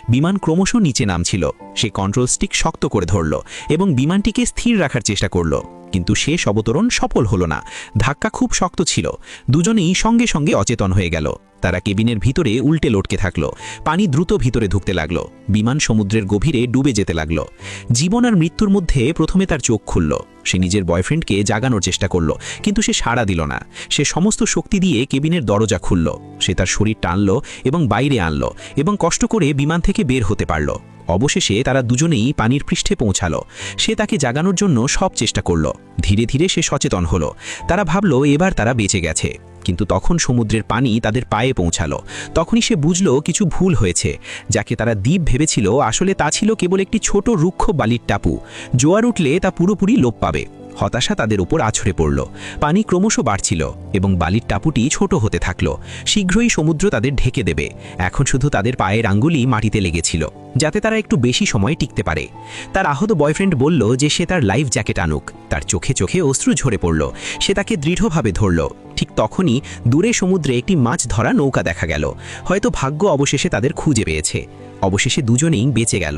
বিমান ক্রমশ নিচে নামছিল। সে কন্ট্রোল স্টিক শক্ত করে ধরল এবং বিমানটিকে স্থির রাখার চেষ্টা করল, কিন্তু শেষ অবতরণ সফল হলো না। ধাক্কা খুব শক্ত ছিল। দুজনেই সঙ্গে সঙ্গে অচেতন হয়ে গেল। তারা কেবিনের ভিতরে উল্টে লটকে থাকল। পানি দ্রুত ভিতরে ঢুকতে লাগলো। বিমান সমুদ্রের গভীরে ডুবে যেতে লাগলো। জীবন আর মৃত্যুর মধ্যে প্রথমে তার চোখ খুলল। সে নিজের বয়ফ্রেন্ডকে জাগানোর চেষ্টা করল, কিন্তু সে সাড়া দিল না। সে সমস্ত শক্তি দিয়ে কেবিনের দরজা খুলল। সে তার শরীর টানল এবং বাইরে আনল এবং কষ্ট করে বিমান থেকে বের হতে পারল। অবশেষে তারা দুজনেই পানির পৃষ্ঠে পৌঁছালো। সে তাকে জাগানোর জন্য সব চেষ্টা করল। ধীরে ধীরে সে সচেতন হলো। তারা ভাবল এবার তারা বেঁচে গেছে, কিন্তু তখন সমুদ্রের পানি তাদের পায়ে পৌঁছালো। তখনই সে বুঝল কিছু ভুল হয়েছে। যাকে তারা দ্বীপ ভেবেছিল, আসলে তা ছিল কেবল একটি ছোট রুক্ষ বালির টাপু। জোয়ার উঠলে তা পুরোপুরি লোপ পাবে। হতাশা তাদের উপর আছড়ে পড়ল। পানি ক্রমশ বাড়ছিল এবং বালির টাপুটি ছোট হতে থাকল। শীঘ্রই সমুদ্র তাদের ঢেকে দেবে। এখন শুধু তাদের পায়ের আঙ্গুলি মাটিতে লেগেছিল, যাতে তারা একটু বেশি সময় টিকতে পারে। তার আহত বয়ফ্রেন্ড বলল যে সে তার লাইফ জ্যাকেট আনুক। তার চোখে চোখে অশ্রু ঝরে পড়ল। সে তাকে দৃঢ়ভাবে ধরল। ঠিক তখনই দূরে সমুদ্রে একটি মাছ ধরা নৌকা দেখা গেল। হয়তো ভাগ্য অবশেষে তাদের খুঁজে পেয়েছে। অবশেষে দুজনেই বেঁচে গেল।